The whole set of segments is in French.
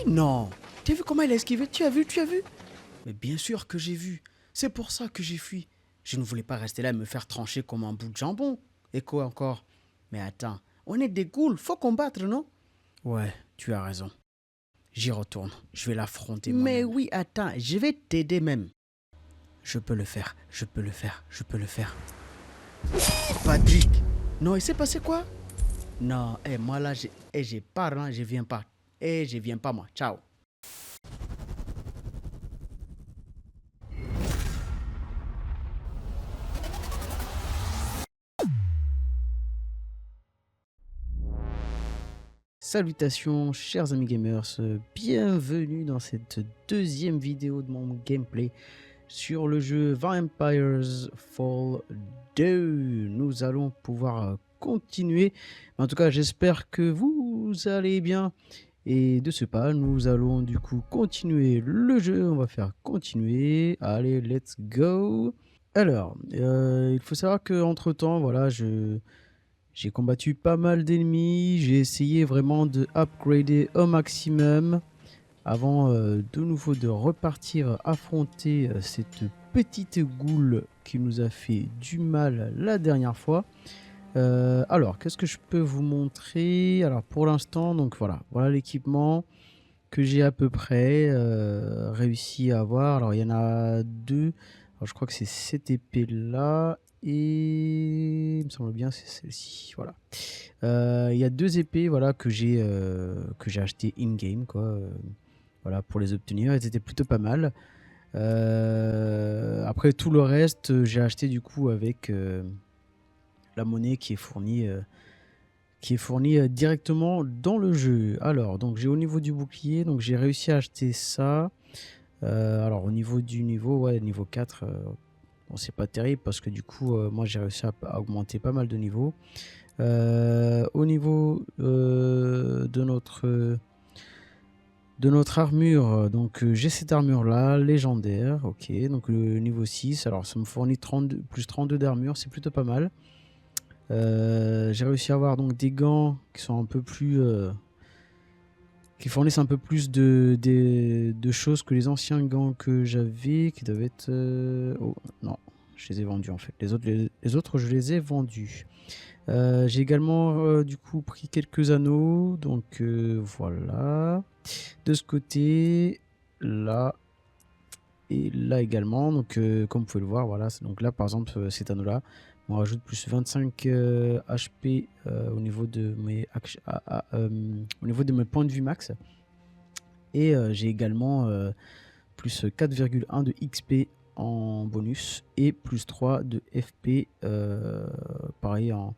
non. Tu as vu comment il a esquivé? Tu as vu? Mais bien sûr que j'ai vu. C'est pour ça que j'ai fui. Je ne voulais pas rester là et me faire trancher comme un bout de jambon. Et quoi encore? Mais attends, on est des ghouls, faut combattre, non? Ouais, tu as raison. J'y retourne, je vais l'affronter moi-même. Mais oui, attends, je vais t'aider même. Je peux le faire. Patrick! Non, il s'est passé quoi? Non, moi là, j'ai peur, hein, je viens pas. Je viens pas moi, ciao. Salutations chers amis gamers, bienvenue dans cette deuxième vidéo de mon gameplay sur le jeu Vampires Fall 2. Nous allons pouvoir continuer, en tout cas j'espère que vous allez bien. Et de ce pas, nous allons du coup continuer le jeu, on va faire continuer, allez let's go. Alors, il faut savoir que entre temps, voilà, j'ai combattu pas mal d'ennemis, j'ai essayé vraiment de upgrader au maximum avant de nouveau de repartir affronter cette petite goule qui nous a fait du mal la dernière fois. Alors, qu'est-ce que je peux vous montrer? Alors, pour l'instant, donc voilà l'équipement que j'ai à peu près réussi à avoir. Alors, il y en a deux. Alors, je crois que c'est cette épée-là et il me semble bien c'est celle-ci. Voilà. Il y a deux épées voilà, que j'ai acheté in-game, quoi. Voilà, pour les obtenir. Elles étaient plutôt pas mal. Après, tout le reste, j'ai acheté du coup avec la monnaie qui est fournie directement dans le jeu. Alors, donc j'ai au niveau du bouclier, donc j'ai réussi à acheter ça. Alors, au niveau du niveau, ouais, niveau 4, bon, c'est pas terrible parce que du coup, moi j'ai réussi à augmenter pas mal de niveaux. Au niveau de notre armure, donc j'ai cette armure là, légendaire, ok, donc le niveau 6, alors ça me fournit 32, plus 32 d'armure, c'est plutôt pas mal. J'ai réussi à avoir donc des gants qui sont un peu plus qui fournissent un peu plus de choses que les anciens gants que j'avais, qui doivent être oh non, je les ai vendus en fait, les autres je les ai vendus. J'ai également du coup pris quelques anneaux, donc voilà, de ce côté là et là également, donc comme vous pouvez le voir, voilà, donc là par exemple cet anneau là on rajoute plus 25 HP au niveau de mes points de vue max, et j'ai également plus 4,1 de XP en bonus et plus 3 de FP pareil en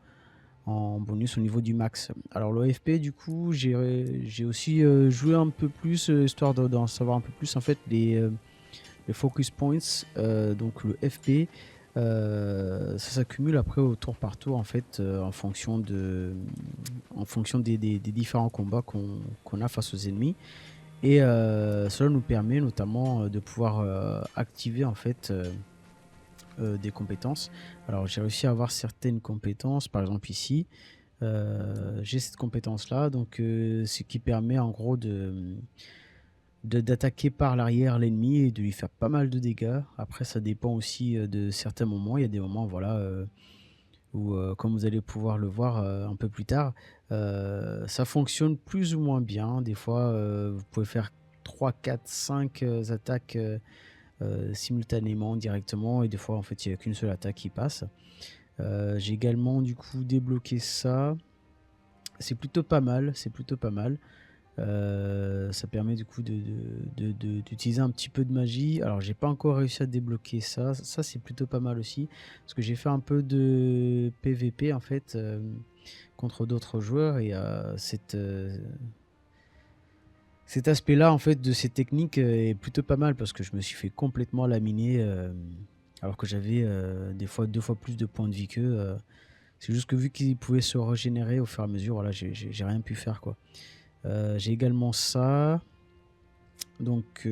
bonus au niveau du max. Alors le FP du coup j'ai aussi joué un peu plus histoire d'en savoir un peu plus en fait les focus points, donc le FP ça s'accumule après au tour par tour en fait en fonction des différents combats qu'on a face aux ennemis, et cela nous permet notamment de pouvoir activer en fait des compétences. Alors j'ai réussi à avoir certaines compétences, par exemple ici j'ai cette compétence là, donc ce qui permet en gros d'attaquer par l'arrière l'ennemi et de lui faire pas mal de dégâts. Après ça dépend aussi de certains moments, il y a des moments voilà où comme vous allez pouvoir le voir un peu plus tard, ça fonctionne plus ou moins bien. Des fois vous pouvez faire 3 4 5 attaques simultanément directement, et des fois en fait il n'y a qu'une seule attaque qui passe. J'ai également du coup débloqué ça, c'est plutôt pas mal, ça permet du coup d'utiliser un petit peu de magie. Alors j'ai pas encore réussi à débloquer ça, c'est plutôt pas mal aussi parce que j'ai fait un peu de PVP en fait contre d'autres joueurs, et cet aspect là en fait de ces techniques est plutôt pas mal parce que je me suis fait complètement laminer alors que j'avais des fois 2 fois plus de points de vie qu'eux. C'est juste que vu qu'ils pouvaient se régénérer au fur et à mesure, voilà, j'ai rien pu faire quoi. J'ai également ça, donc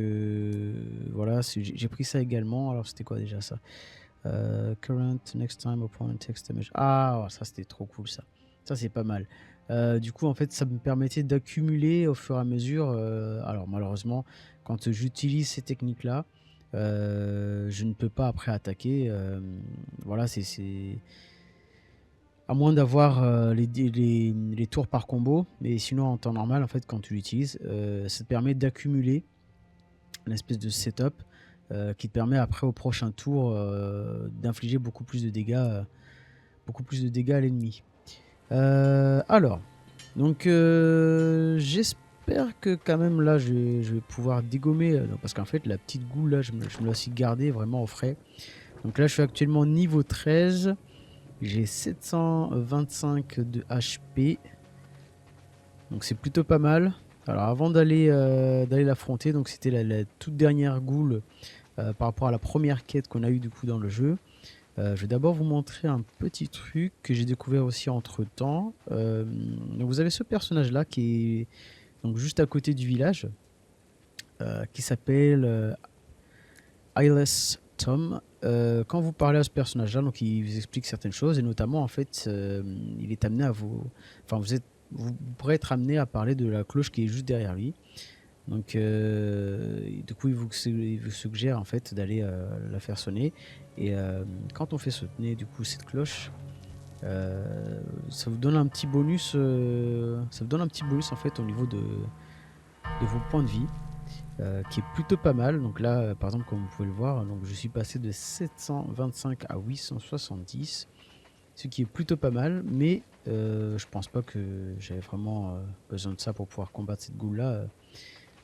voilà, j'ai pris ça également. Alors c'était quoi déjà ça? Current next time opponent takes damage. Ah, ça c'était trop cool, ça c'est pas mal. Du coup, en fait, ça me permettait d'accumuler au fur et à mesure. Alors malheureusement, quand j'utilise ces techniques-là, je ne peux pas après attaquer. Voilà, c'est à moins d'avoir les tours par combo. Mais sinon, en temps normal, en fait, quand tu l'utilises, ça te permet d'accumuler une espèce de setup qui te permet après au prochain tour d'infliger beaucoup plus de dégâts à l'ennemi. Alors, donc j'espère que quand même là je vais pouvoir dégommer, parce qu'en fait la petite goule là je me la suis gardée vraiment au frais. Donc là je suis actuellement niveau 13, j'ai 725 de HP, donc c'est plutôt pas mal. Alors avant d'aller l'affronter, donc c'était la toute dernière goule par rapport à la première quête qu'on a eu du coup dans le jeu. Je vais d'abord vous montrer un petit truc que j'ai découvert aussi entre temps. Donc vous avez ce personnage là qui est donc juste à côté du village, qui s'appelle Eyeless Tom. Quand vous parlez à ce personnage là, donc il vous explique certaines choses et notamment en fait il est amené à vous, enfin vous pourrez être amené à parler de la cloche qui est juste derrière lui. Donc du coup il vous suggère en fait d'aller la faire sonner et quand on fait sonner du coup cette cloche, ça vous donne un petit bonus, en fait au niveau de vos points de vie, qui est plutôt pas mal. Donc là par exemple comme vous pouvez le voir, donc je suis passé de 725 à 870, ce qui est plutôt pas mal, mais je pense pas que j'avais vraiment besoin de ça pour pouvoir combattre cette goule là.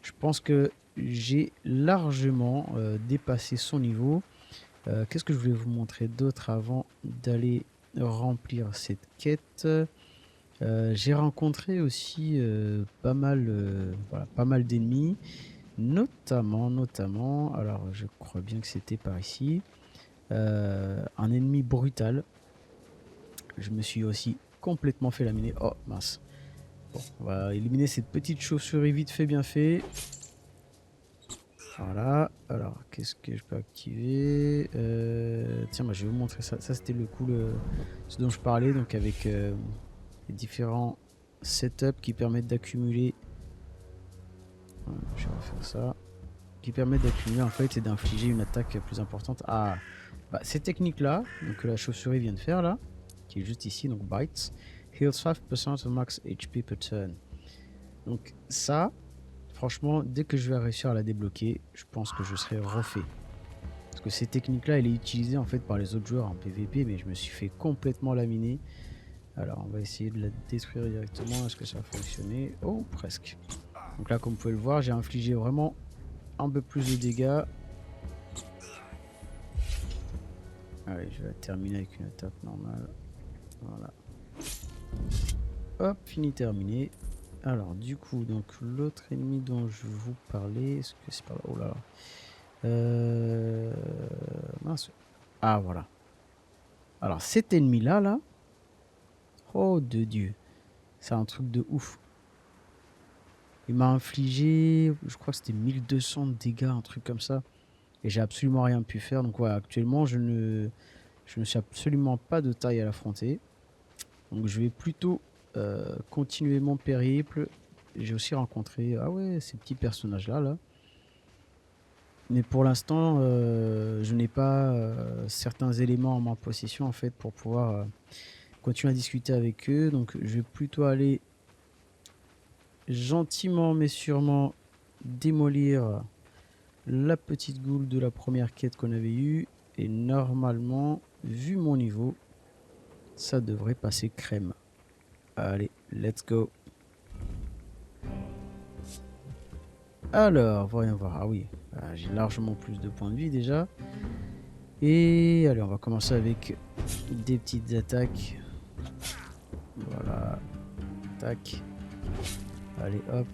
Je pense que j'ai largement dépassé son niveau. Qu'est-ce que je voulais vous montrer d'autre avant d'aller remplir cette quête? J'ai rencontré aussi voilà, pas mal d'ennemis, notamment, alors je crois bien que c'était par ici, un ennemi brutal. Je me suis aussi complètement fait laminer. Oh mince. Bon, on va éliminer cette petite chauve-souris vite fait, bien fait. Voilà, alors qu'est-ce que je peux activer? Tiens, moi je vais vous montrer ça. Ça c'était le coup, ce dont je parlais, donc avec les différents setups qui permettent d'accumuler. Voilà, je vais refaire ça. Qui permettent d'accumuler en fait et d'infliger une attaque plus importante. Ah, bah, ces techniques là, donc que la chauve-souris vient de faire là, qui est juste ici, donc bites, heals 5% of max HP per turn. Donc ça. Franchement, dès que je vais réussir à la débloquer, je pense que je serai refait. Parce que ces techniques-là, elle est utilisée en fait par les autres joueurs en PvP, mais je me suis fait complètement laminer. Alors, on va essayer de la détruire directement. Est-ce que ça va fonctionner? Oh, presque. Donc là, comme vous pouvez le voir, j'ai infligé vraiment un peu plus de dégâts. Allez, je vais la terminer avec une attaque normale. Voilà. Hop, fini, terminé. Alors du coup, donc l'autre ennemi dont je vous parlais, est-ce que c'est pas là? Oh là là. Mince. Ah voilà. Alors cet ennemi là, oh de Dieu, c'est un truc de ouf. Il m'a infligé, je crois que c'était 1200 de dégâts, un truc comme ça. Et j'ai absolument rien pu faire. Donc ouais, actuellement je ne suis absolument pas de taille à l'affronter. Donc je vais plutôt continuer mon périple. J'ai aussi rencontré ces petits personnages là. Mais pour l'instant, je n'ai pas certains éléments en ma possession en fait pour pouvoir continuer à discuter avec eux. Donc je vais plutôt aller gentiment mais sûrement démolir la petite goule de la première quête qu'on avait eue. Et normalement, vu mon niveau, ça devrait passer crème. Allez, let's go. Alors, voyons voir. Ah oui, j'ai largement plus de points de vie déjà. Et allez, on va commencer avec des petites attaques. Voilà. Tac. Allez, hop.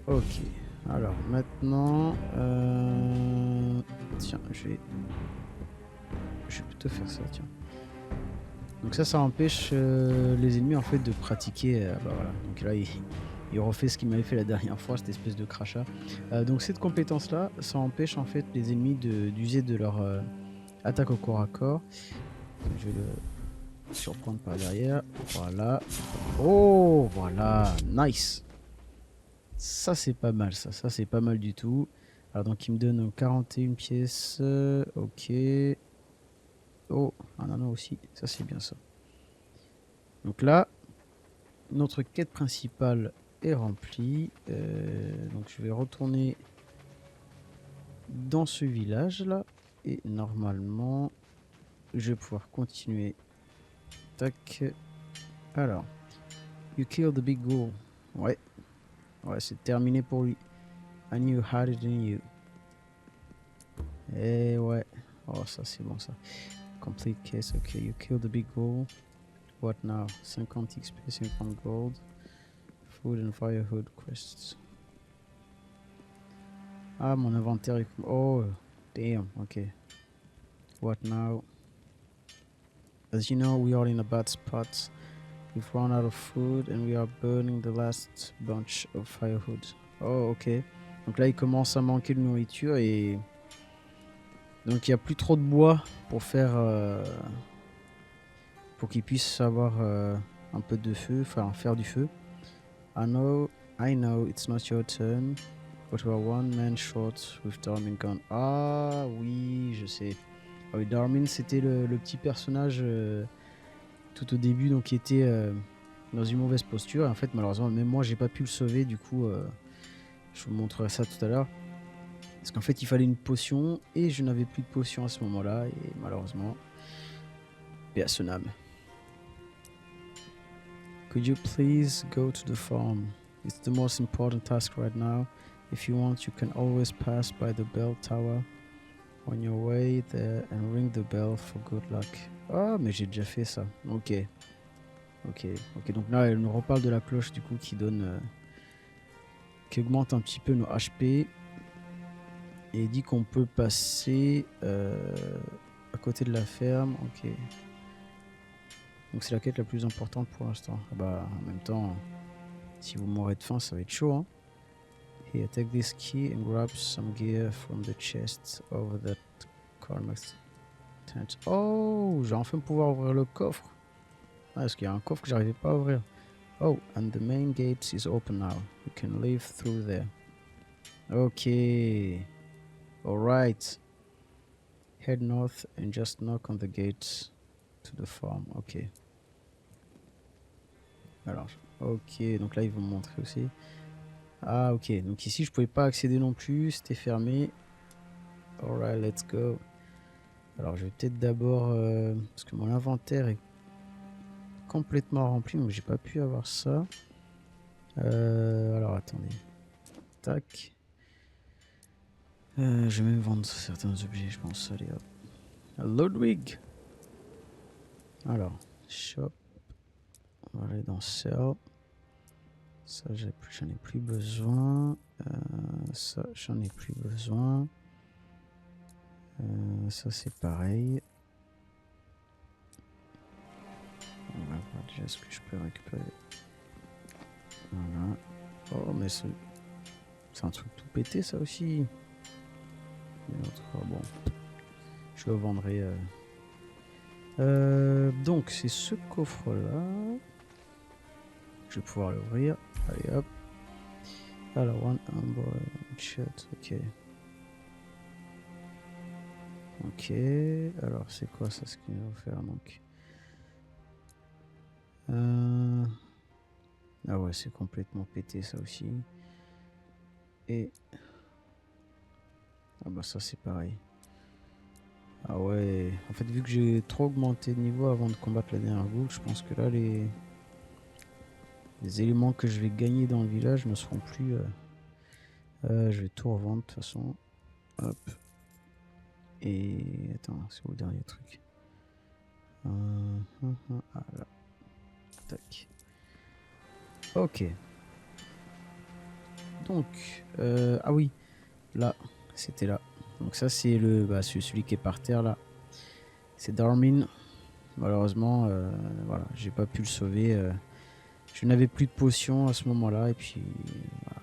Ok. Alors, maintenant... Tiens, je vais plutôt faire ça, tiens. Donc ça empêche les ennemis en fait de pratiquer. Bah voilà. Donc là, il refait ce qu'il m'avait fait la dernière fois, cette espèce de crachat. Donc cette compétence là, ça empêche en fait les ennemis d'user de leur attaque au corps à corps. Je vais surprendre par derrière. Voilà. Oh, voilà. Nice. Ça, c'est pas mal, ça. Ça, c'est pas mal du tout. Alors, donc, il me donne 41 pièces. Ok. Oh, un anneau aussi. Ça, c'est bien ça. Donc là, notre quête principale est remplie. Donc, je vais retourner dans ce village-là. Et normalement, je vais pouvoir continuer. Tac. Alors, you killed the big ghoul. Ouais. Ouais, c'est terminé pour lui. I knew you had it in you. Eh ouais. Oh, ça c'est bon ça. Complete case, ok. You killed the big ghoul. What now? 50 XP, 50 gold. Food and firewood quests. Ah, mon inventaire est... Oh, damn, ok. What now? As you know, we are in a bad spot. We've run out of food and we are burning the last bunch of firewood. Oh, ok. Donc là, il commence à manquer de nourriture et... Donc il n'y a plus trop de bois pour faire... pour qu'il puisse avoir un peu de feu, enfin faire du feu. I know, it's not your turn, but we're one man short with Darmin gone. Ah oui, je sais. Ah oui, Darmin, c'était le petit personnage tout au début, donc qui était dans une mauvaise posture. Et en fait, malheureusement, même moi, j'ai pas pu le sauver. Du coup, je vous montrerai ça tout à l'heure. Parce qu'en fait, il fallait une potion et je n'avais plus de potion à ce moment-là. Et malheureusement, paix à son âme. Could you please go to the farm? It's the most important task right now. If you want, you can always pass by the bell tower on your way there and ring the bell for good luck. Ah, mais j'ai déjà fait ça. Ok. Ok. Donc là, elle nous reparle de la cloche du coup qui donne... qui augmente un petit peu nos HP. Et dit qu'on peut passer à côté de la ferme. Ok. Donc c'est la quête la plus importante pour l'instant. Ah bah, en même temps, si vous mourrez de faim, ça va être chaud, hein. Here, take this key and grab some gear from the chest over that Cormac's tent. Oh, j'ai enfin pouvoir ouvrir le coffre. Ah, parce qu'il y a un coffre que j'arrivais pas à ouvrir. Oh, and the main gate is open now. You can leave through there. Ok. Alright. Head north and just knock on the gate to the farm. Ok. Alors, ok. Donc là, ils vont me montrer aussi. Ah, ok. Donc ici, je pouvais pas accéder non plus. C'était fermé. Alright, let's go. Alors, je vais peut-être d'abord... parce que mon inventaire est complètement rempli, donc j'ai pas pu avoir ça. Alors, attendez. Tac. Je vais même vendre certains objets, je pense. Allez, hop. Ludwig. Alors, shop. On va aller dans sell. Ça, j'en ai plus besoin. Ça, j'en ai plus besoin. Ça, c'est pareil. On va voir déjà ce que je peux récupérer. Voilà. Oh, mais c'est un truc tout pété, ça aussi. Bon, je le vendrai. Donc, c'est ce coffre-là. Je vais pouvoir l'ouvrir. Allez, hop. Alors, one amber shut. Ok. Ok. Alors, c'est quoi ça, ce qu'il va faire donc? Ah ouais, c'est complètement pété, ça aussi. Et... ah bah ça, c'est pareil. Ah ouais. En fait, vu que j'ai trop augmenté de niveau avant de combattre la dernière ghoul, je pense que là, les éléments que je vais gagner dans le village ne seront plus... je vais tout revendre de toute façon. Hop. Et... attends, c'est où le dernier truc? Ah là. Tac. Ok. Donc... ah oui. Là. C'était là. Donc ça, c'est celui qui est par terre, là. C'est Darmin. Malheureusement, voilà, j'ai pas pu le sauver. Je n'avais plus de potions à ce moment-là. Et puis... voilà.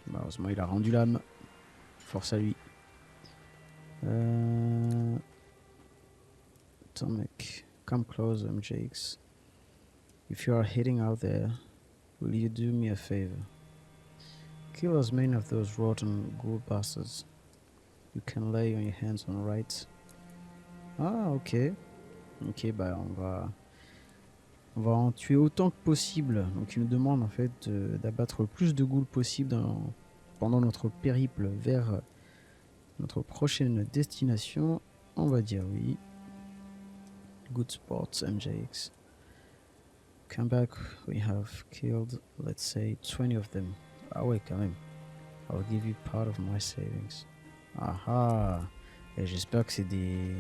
Malheureusement, il a rendu l'âme. Force à lui. Attends, mec. Come close, MJX. If you are heading out there, will you do me a favor? Kill as many of those rotten ghoul bastards you can lay on your hands on right. Ah, ok. Ok, bah on va en tuer autant que possible. Donc il nous demande en fait d'abattre le plus de ghouls possible pendant notre périple vers notre prochaine destination. On va dire oui. Good sports, MJX. Come back, we have killed, let's say, 20 of them. Ah ouais, quand même. I'll give you part of my savings. Ah. Et j'espère que c'est des...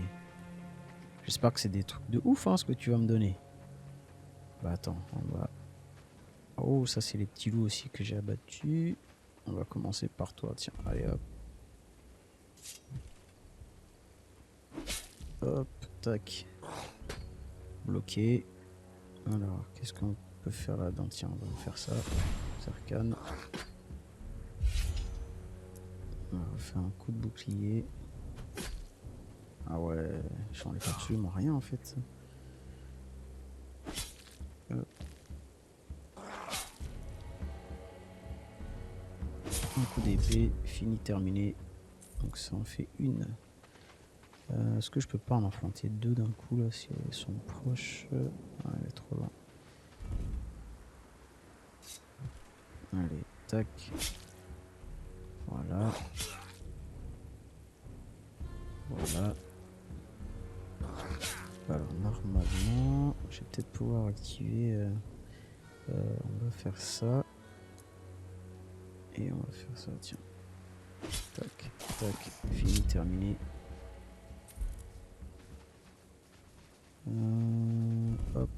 J'espère que c'est des trucs de ouf, hein, ce que tu vas me donner. Bah attends, on va... Oh, ça c'est les petits loups aussi que j'ai abattus. On va commencer par toi, tiens, allez hop. Hop, tac. Bloqué. Alors, qu'est-ce qu'on peut faire là-dedans? Tiens, on va faire ça. Sarkhan. On va faire un coup de bouclier. Ah ouais, j'enlève absolument rien en fait. Hop. Un coup d'épée, fini, terminé. Donc ça en fait une. Est-ce que je peux pas en affronter deux d'un coup là si elles sont proches? Ah, elle est trop loin. Allez, tac. Voilà. Voilà. Alors normalement, je vais peut-être pouvoir activer. On va faire ça. Et on va faire ça, tiens. Tac, tac, fini, terminé. Hop.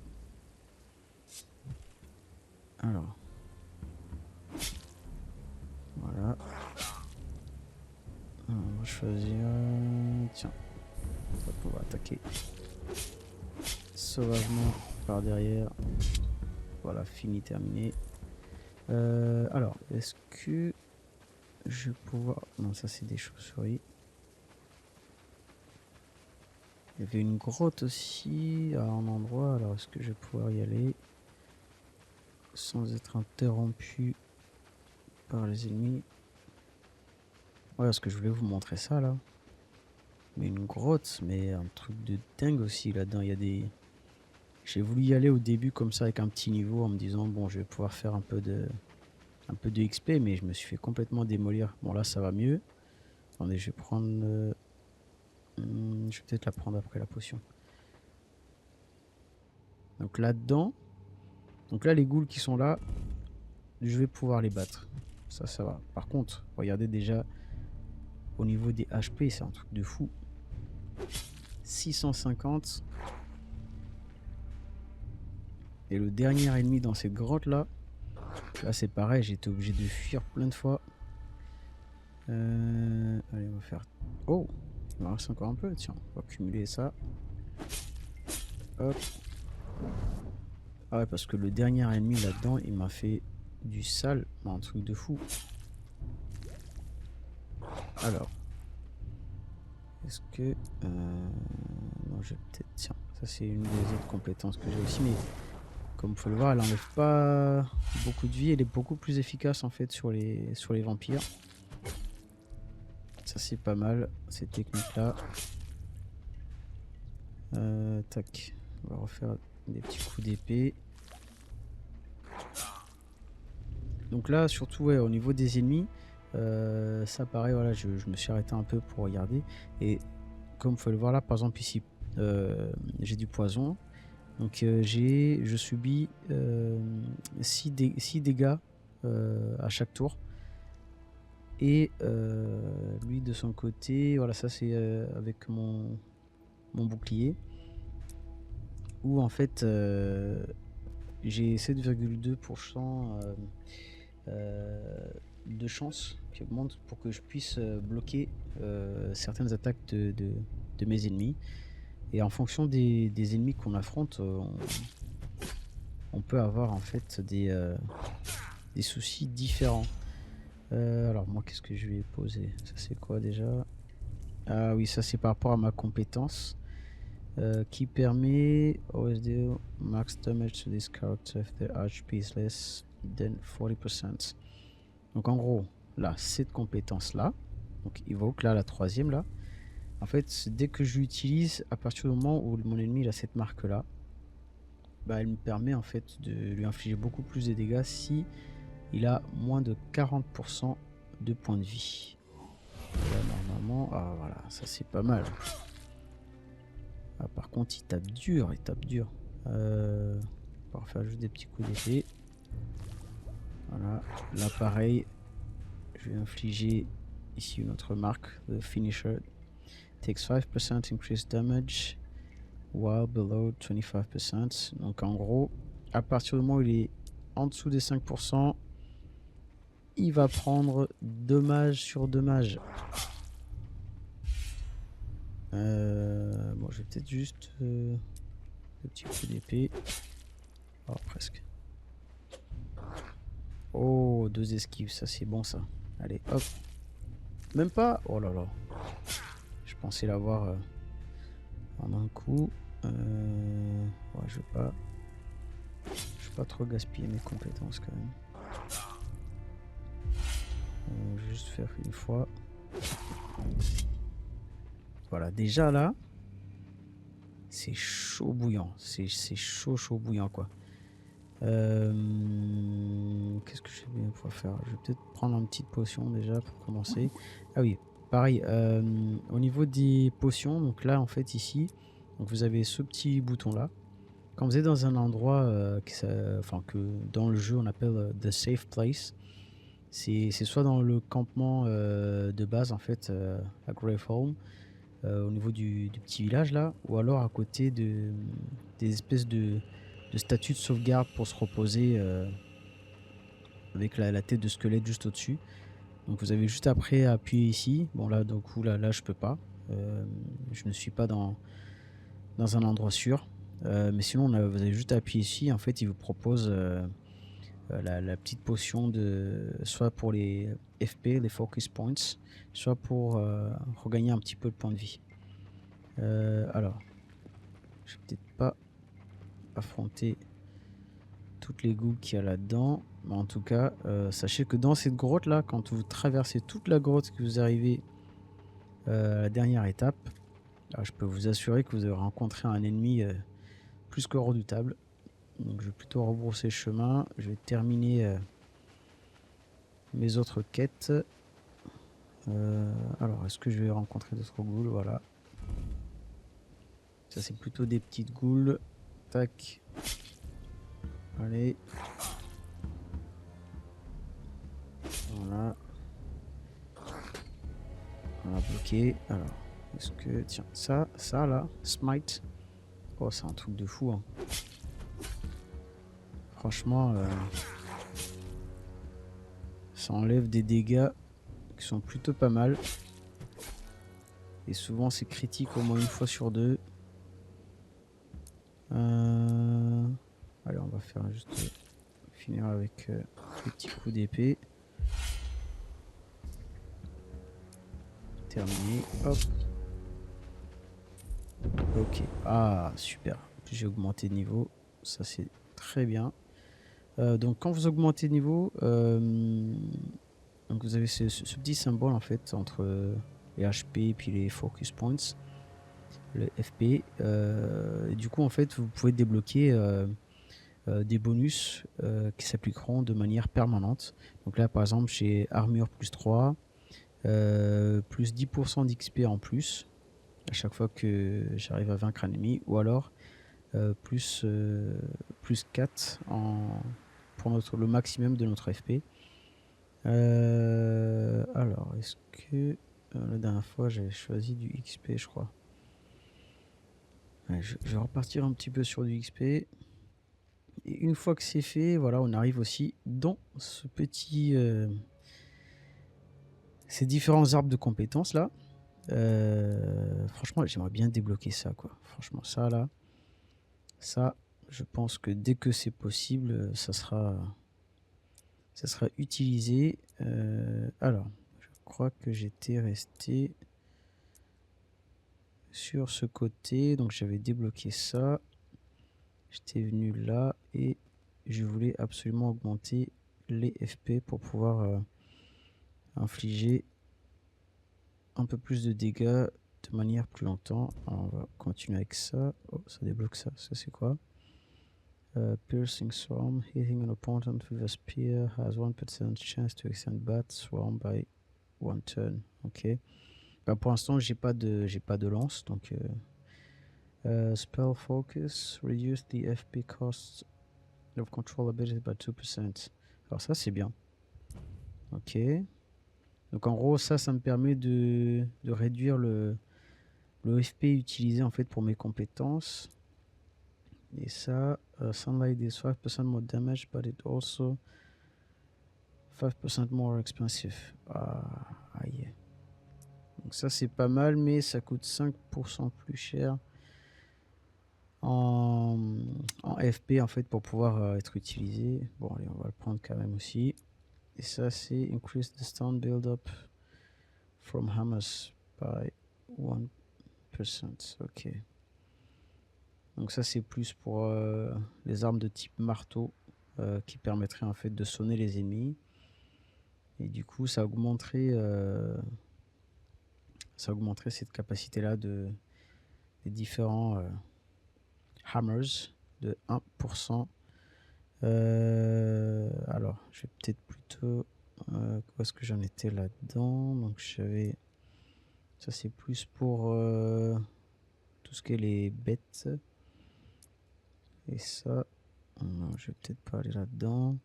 Alors. Voilà. Alors, on va choisir... Tiens. Hop, on va attaquer. Sauvagement par derrière. Voilà, fini, terminé. Alors, est-ce que je vais pouvoir... Non, ça c'est des chauves-souris. Il y avait une grotte aussi à un endroit. Alors, est-ce que je vais pouvoir y aller sans être interrompu par les ennemis? Ouais, parce que je voulais vous montrer ça là. Mais une grotte, mais un truc de dingue aussi là-dedans. Il y a des... J'ai voulu y aller au début comme ça avec un petit niveau en me disant bon, je vais pouvoir faire un peu de XP, mais je me suis fait complètement démolir. Bon là ça va mieux. Attendez, je vais prendre... je vais peut-être la prendre après la potion. Donc là-dedans, donc là les ghouls qui sont là, je vais pouvoir les battre. Ça va. Par contre, regardez déjà au niveau des HP, c'est un truc de fou. 650. Et le dernier ennemi dans cette grotte là, c'est pareil, j'étais obligé de fuir plein de fois. Allez, on va faire... Oh, il me reste encore un peu, tiens, on va cumuler ça. Hop. Ah ouais, parce que le dernier ennemi là-dedans, il m'a fait du sale, un truc de fou. Alors. Est-ce que... non, je vais peut-être... Tiens, ça c'est une des autres compétences que j'ai aussi, mais comme vous pouvez le voir, elle n'enlève pas beaucoup de vie, elle est beaucoup plus efficace en fait sur les vampires. Ça c'est pas mal, cette technique-là. Tac, on va refaire des petits coups d'épée. Donc là, surtout ouais, au niveau des ennemis, ça pareil, voilà, je me suis arrêté un peu pour regarder. Et comme vous pouvez le voir là, par exemple ici, j'ai du poison. Donc je subis 6 dégâts à chaque tour. Et lui de son côté, voilà, ça c'est avec mon bouclier. Où en fait j'ai 7,2% de chance qui augmente pour que je puisse bloquer certaines attaques de mes ennemis. Et en fonction des ennemis qu'on affronte, on peut avoir en fait des soucis différents. Alors moi, qu'est-ce que je vais poser? Ça c'est quoi déjà? Ah oui, ça c'est par rapport à ma compétence. qui permet OSD max damage to this character if the HP is less than 40%. Donc en gros, là, cette compétence-là, donc Evoke, là, la troisième, là, en fait, dès que je l'utilise, à partir du moment où mon ennemi il a cette marque-là, bah, elle me permet en fait de lui infliger beaucoup plus de dégâts si il a moins de 40% de points de vie. Et là, normalement, ah voilà, ça c'est pas mal. Ah, par contre, il tape dur, il tape dur. On va refaire juste des petits coups d'épée. Voilà, là pareil, je vais infliger ici une autre marque, the finisher. Takes 5% increased damage while below 25%. Donc en gros, à partir du moment où il est en dessous des 5%, il va prendre dommage sur dommage. Bon, je vais peut-être juste le petit coup d'épée. Oh, presque. Oh, 2 esquives, ça c'est bon ça. Allez, hop. Même pas. Oh là là. Je pensais l'avoir en un coup. Ouais, je vais pas trop gaspiller mes compétences quand même. Je vais juste faire une fois. Voilà, déjà là, c'est chaud bouillant. C'est chaud bouillant quoi. Qu'est-ce que je vais pouvoir faire? Je vais peut-être prendre une petite potion déjà pour commencer. Ah oui, pareil. Au niveau des potions, donc là en fait ici, donc vous avez ce petit bouton là. Quand vous êtes dans un endroit que dans le jeu on appelle the safe place, c'est soit dans le campement de base en fait à Graveholm, au niveau du petit village là, ou alors à côté des espèces de statues de sauvegarde pour se reposer avec la tête de squelette juste au-dessus. Donc vous avez juste après à appuyer ici. Bon là, du coup là je peux pas. Je ne suis pas dans un endroit sûr. Mais sinon vous avez juste à appuyer ici. En fait, il vous propose la petite potion soit pour les FP, les focus points, soit pour regagner un petit peu de points de vie. Alors, je vais peut-être pas affronter toutes les ghouls qu'il y a là-dedans. Mais en tout cas, sachez que dans cette grotte là, quand vous traversez toute la grotte, que vous arrivez à la dernière étape, là, je peux vous assurer que vous avez rencontré un ennemi plus que redoutable. Donc je vais plutôt rebrousser le chemin. Je vais terminer mes autres quêtes. Alors, est-ce que je vais rencontrer d'autres ghouls? Voilà. Ça, c'est plutôt des petites ghouls. Tac. Allez. Voilà. On a bloqué. Alors, est-ce que... Tiens, ça là, smite. Oh, c'est un truc de fou. Hein. Franchement, ça enlève des dégâts qui sont plutôt pas mal. Et souvent, c'est critique au moins une fois sur deux. Allez, on va faire juste finir avec des petits coups d'épée. Terminé. Hop. Ok. Ah, super. J'ai augmenté de niveau. Ça, c'est très bien. Donc, quand vous augmentez de niveau, donc vous avez ce petit symbole en fait entre les HP et puis les focus points, le FP. Et du coup, en fait, vous pouvez débloquer des bonus qui s'appliqueront de manière permanente. Donc là, par exemple, j'ai armure plus 3, plus 10% d'XP en plus à chaque fois que j'arrive à vaincre un ennemi, ou alors plus 4 pour le maximum de notre FP. Alors, est-ce que la dernière fois j'avais choisi du XP, je crois. Ouais, je vais repartir un petit peu sur du XP. Et une fois que c'est fait, voilà, on arrive aussi dans ce petit, ces différents arbres de compétences là. Franchement, j'aimerais bien débloquer ça, quoi. Franchement, ça là, ça, je pense que dès que c'est possible, ça sera utilisé. Alors, je crois que j'étais resté sur ce côté. Donc j'avais débloqué ça. J'étais venu là et je voulais absolument augmenter les FP pour pouvoir infliger un peu plus de dégâts de manière plus longtemps. Alors on va continuer avec ça. Oh, ça débloque ça. Ça c'est quoi? Piercing Swarm. Hitting an opponent with a spear has 1% chance to extend Bat Swarm by 1 turn. Ok. Bah, pour l'instant j'ai pas de lance, donc Spell Focus. Reduce the FP cost of control ability by 2%. Alors ça c'est bien. Ok. Donc en gros ça me permet de réduire le FP utilisé en fait pour mes compétences. Et ça, Sunlight is 5% more damage, but it also 5% more expensive. Ah, aïe. Donc ça c'est pas mal, mais ça coûte 5% plus cher en FP en fait pour pouvoir être utilisé. Bon allez, on va le prendre quand même aussi. Et ça c'est increase the stun build up from hammers by 1%. Ok. Donc ça c'est plus pour les armes de type marteau qui permettraient en fait de sonner les ennemis. Et du coup ça augmenterait cette capacité là des différents hammers de 1%. Alors je vais peut-être plutôt où est-ce que j'en étais là-dedans. Donc j'avais ça c'est plus pour tout ce qui est les bêtes. Et ça non, je vais peut-être pas aller là-dedans.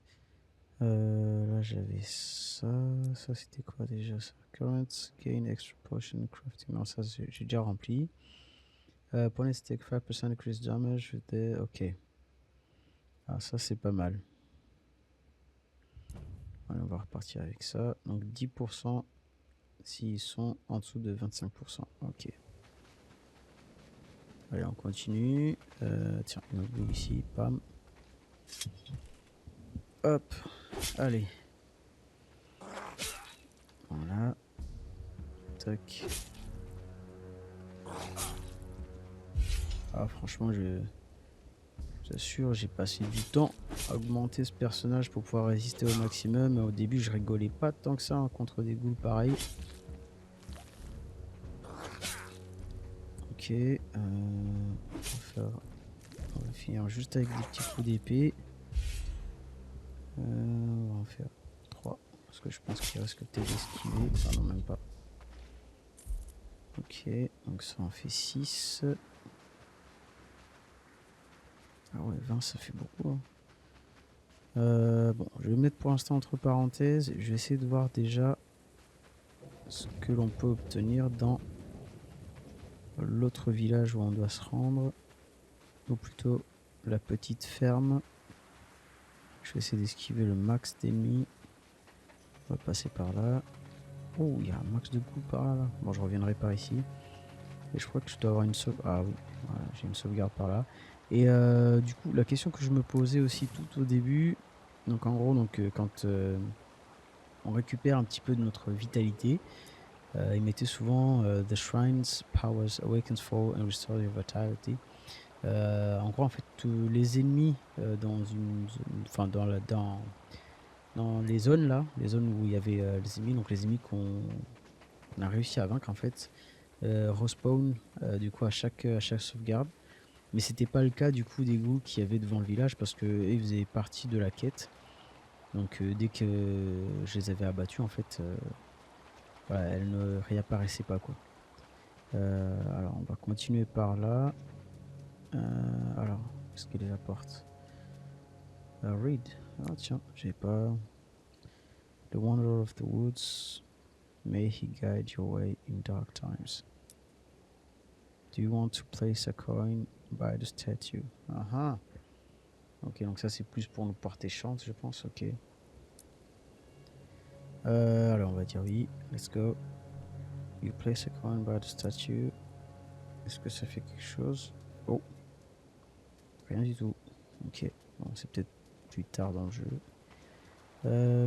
Là j'avais ça. Ça c'était quoi déjà ça? Current gain extra potion crafting. Non, ça j'ai déjà rempli. Opponents take 5% increase damage with the... Ok. Ah, ça c'est pas mal. Allez, on va repartir avec ça. Donc 10% s'ils sont en dessous de 25%. Ok. Allez, on continue. Tiens, une autre boule ici. Pam. Hop. Allez. Voilà. Tac. Ah, franchement, j'assure, j'ai passé du temps à augmenter ce personnage pour pouvoir résister au maximum. Au début, je rigolais pas tant que ça hein, contre des ghouls pareils. Ok. On va finir juste avec des petits coups d'épée. On va en faire 3. Parce que je pense qu'il reste que peut-être d'esquiver. Ah non, même pas. Ok, donc ça en fait 6. Ah ouais, 20 ça fait beaucoup. Hein. Bon, je vais mettre pour l'instant entre parenthèses. Je vais essayer de voir déjà ce que l'on peut obtenir dans l'autre village où on doit se rendre. Ou plutôt la petite ferme. Je vais essayer d'esquiver le max d'ennemis. On va passer par là. Oh, il y a un max de coups par là. Bon, je reviendrai par ici. Et je crois que je dois avoir une sauvegarde. Ah oui, voilà, j'ai une sauvegarde par là. Et du coup, la question que je me posais aussi tout au début, donc en gros, quand on récupère un petit peu de notre vitalité, il mettait souvent The Shrines, Powers, Awakens Fall and Restore Your Vitality. En gros, en fait, tous les ennemis dans une zone, enfin dans les zones là, les zones où il y avait les ennemis, donc les ennemis qu'on a réussi à vaincre en fait, respawn du coup à chaque sauvegarde. Mais c'était pas le cas du coup des ghouls qui avaient devant le village parce que ils faisaient partie de la quête. Donc dès que je les avais abattus en fait, voilà, elles ne réapparaissaient pas quoi. Alors on va continuer par là. Alors, est-ce qu'il est la porte? Read. Ah tiens, j'ai pas. The Wanderer of the Woods. May he guide your way in dark times. Do you want to place a coin by the statue? Ah. Ok, donc ça c'est plus pour nous porter chance, je pense. Ok. Alors on va dire oui. Let's go. You place a coin by the statue. Est-ce que ça fait quelque chose? Oh. Rien du tout. Ok. Bon, c'est peut-être plus tard dans le jeu. Ça va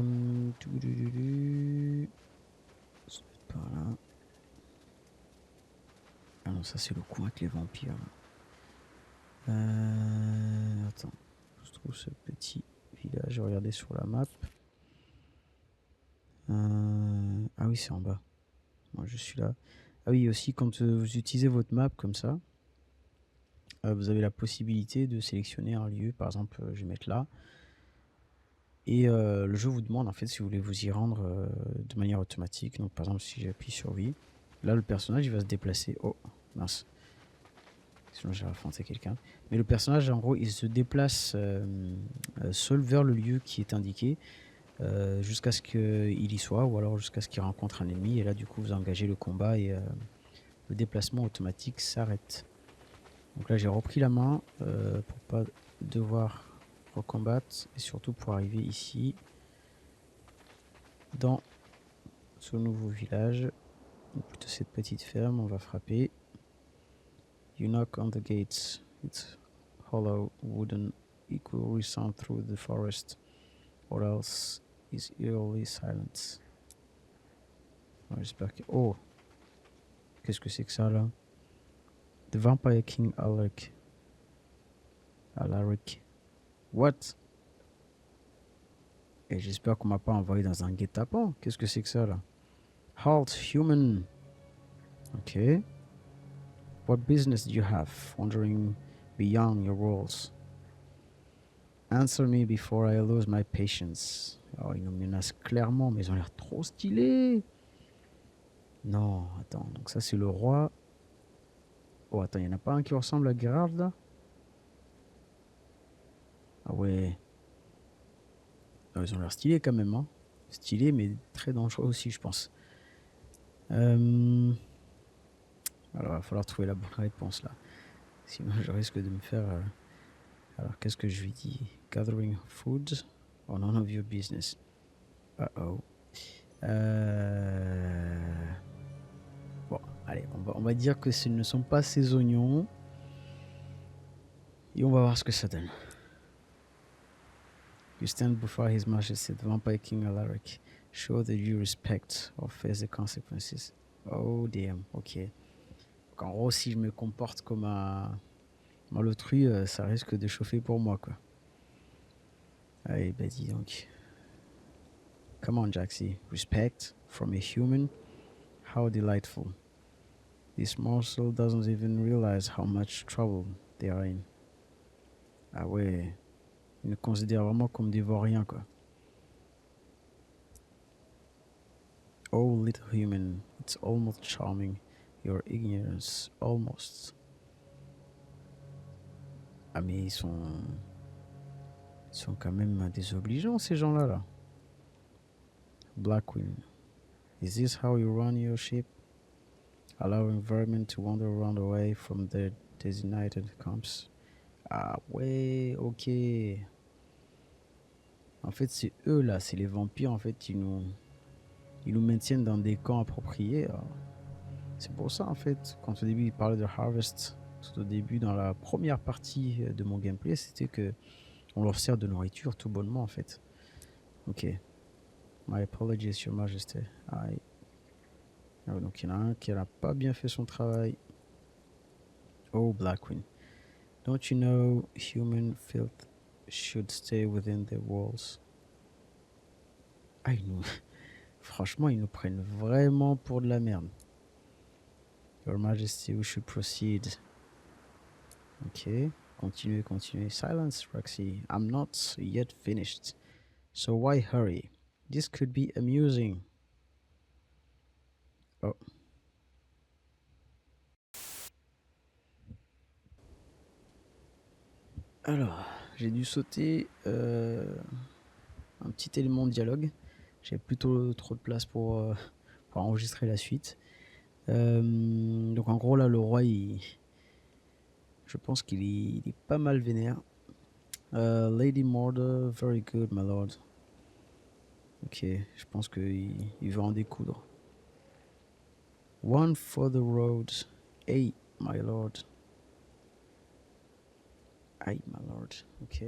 être par là. Ah non, ça c'est le coin avec les vampires. Attends, je trouve ce petit village, regardez sur la map. Ah oui, c'est en bas. Moi je suis là. Ah oui, aussi quand vous utilisez votre map comme ça, vous avez la possibilité de sélectionner un lieu. Par exemple, je vais mettre là. Et le jeu vous demande en fait si vous voulez vous y rendre de manière automatique. Donc par exemple si j'appuie sur oui, là le personnage il va se déplacer. Oh mince, sinon j'ai affronté quelqu'un. Mais le personnage en gros il se déplace seul vers le lieu qui est indiqué jusqu'à ce qu'il y soit ou alors jusqu'à ce qu'il rencontre un ennemi. Et là du coup vous engagez le combat et le déplacement automatique s'arrête. Donc là j'ai repris la main pour pas devoir recombattre et surtout pour arriver ici dans ce nouveau village, ou plutôt cette petite ferme. On va frapper. You knock on the gates. It's hollow, wooden, equal resound through the forest, or else is eerily silence. J'espère que... Oh, qu'est-ce que c'est que ça là? The Vampire King Alaric. Alaric. What? Et j'espère qu'on m'a pas envoyé dans un guet-apens. Qu'est-ce que c'est que ça là? Halt, human. Ok. What business do you have wandering beyond your walls? Answer me before I lose my patience. Oh, ils nous menacent clairement, mais ils ont l'air trop stylés. Non, attends, donc ça c'est le roi. Oh, attends, il n'y en a pas un qui ressemble à Geralt là? Ah ouais. Oh, ils ont l'air stylés quand même, hein. Stylés, mais très dangereux aussi, je pense. Alors, il va falloir trouver la bonne réponse là. Sinon, je risque de me faire. Alors, qu'est-ce que je lui dis? Gathering food or none of your business. Uh-oh. Bon, allez, on va dire que ce ne sont pas ces oignons. Et on va voir ce que ça donne. You stand before His Majesty, the Vampire King Alaric. Show that you respect or face the consequences. Oh damn, ok. Donc, en gros, si je me comporte comme un malotru, ça risque de chauffer pour moi, quoi. Allez, bah dis donc. Come on, Jaxie. Respect from a human? How delightful. This morsel doesn't even realize how much trouble they are in. Ah ouais. Ils nous considèrent vraiment comme des vauriens, quoi. Oh, little human, it's almost charming. Your ignorance, almost. Ah, mais ils sont quand même désobligeants, ces gens-là, là. Black Queen. Is this how you run your ship? Allowing vermin to wander around away from their designated camps? Ah ouais, ok. En fait, c'est eux, là, c'est les vampires, en fait, ils nous maintiennent dans des camps appropriés. C'est pour ça, en fait, quand au début, ils parlaient de Harvest, tout au début, dans la première partie de mon gameplay, c'était que on leur sert de nourriture tout bonnement, en fait. Ok. My apologies, Your Majesty. Aïe. Ah, donc, il y en a un qui n'a pas bien fait son travail. Oh, Black Queen. Don't you know human filth should stay within their walls? Ah, franchement, ils nous prennent vraiment pour de la merde. Your Majesty, we should proceed. Ok. Continuez. Silence, Roxy. I'm not yet finished. So why hurry? This could be amusing. Oh. Alors, j'ai dû sauter un petit élément de dialogue. J'avais plutôt trop de place pour enregistrer la suite. Donc en gros là, le roi, je pense qu'il est pas mal vénère. Lady Mordor, very good, my lord. Ok, je pense qu'il va en découdre. One for the road. Hey, my lord. Hey, my lord. Ok.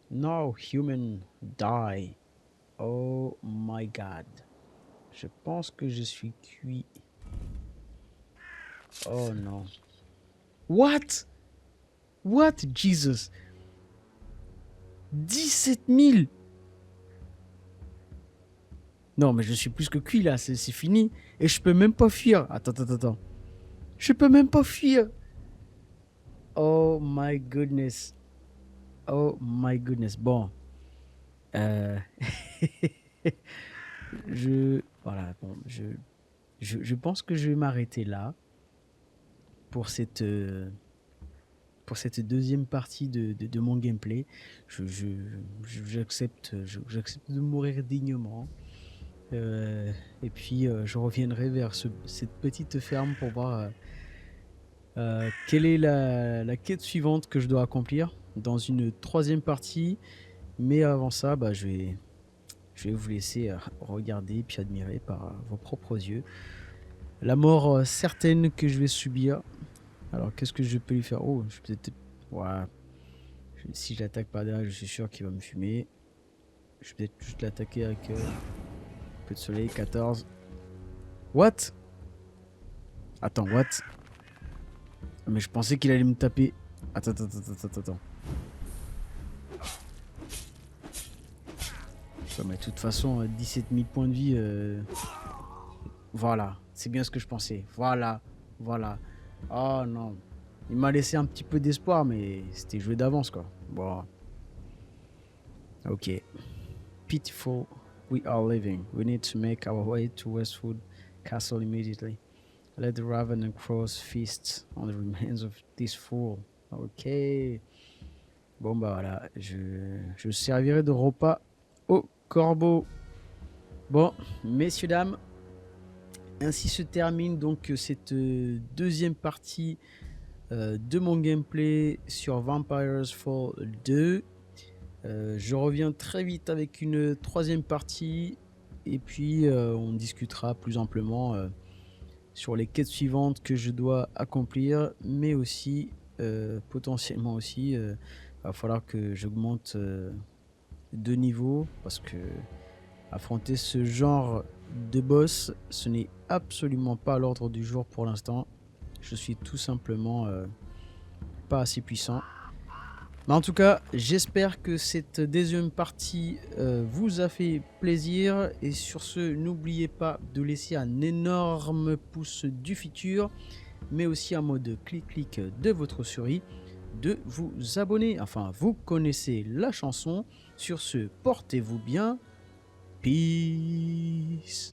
No, human, die. Oh my god. Je pense que je suis cuit. Oh non. What? What, Jesus? 17 000? Non, mais je suis plus que cuit là, c'est fini. Et je peux même pas fuir. Attends, attends, attends. Je peux même pas fuir. Oh my goodness. Oh my goodness. Bon. Euh... Voilà, bon, je pense que je vais m'arrêter là pour cette deuxième partie de mon gameplay. J'accepte de mourir dignement. Et puis je reviendrai vers cette petite ferme pour voir quelle est la quête suivante que je dois accomplir dans une troisième partie. Mais avant ça, bah, je vais vous laisser regarder puis admirer par vos propres yeux la mort certaine que je vais subir. Alors qu'est-ce que je peux lui faire? Oh, je peux peut-être... Ouais. Si je l'attaque par derrière, je suis sûr qu'il va me fumer. Je vais peut-être juste l'attaquer avec un peu de soleil. 14. What? Attends, what? Mais je pensais qu'il allait me taper. Attends. Ouais, mais de toute façon, 17 000 points de vie. Voilà, c'est bien ce que je pensais. Voilà. Oh non. Il m'a laissé un petit peu d'espoir, mais c'était joué d'avance, quoi. Bon. Ok. Pitiful we are living. We need to make our way to Westwood Castle immediately. Let the raven and crows feast on the remains of this fool. Ok. Bon bah voilà, je servirai de repas au corbeau. Bon, messieurs, dames, ainsi se termine donc cette deuxième partie de mon gameplay sur Vampires Fall 2. Je reviens très vite avec une troisième partie et puis on discutera plus amplement sur les quêtes suivantes que je dois accomplir, mais aussi potentiellement aussi va falloir que j'augmente de niveau parce que affronter ce genre de boss, ce n'est absolument pas à l'ordre du jour pour l'instant. Je suis tout simplement pas assez puissant. Mais en tout cas, j'espère que cette deuxième partie vous a fait plaisir. Et sur ce, n'oubliez pas de laisser un énorme pouce du futur, mais aussi un mode clic-clic de votre souris, de vous abonner. Enfin, vous connaissez la chanson. Sur ce, portez-vous bien. Peace.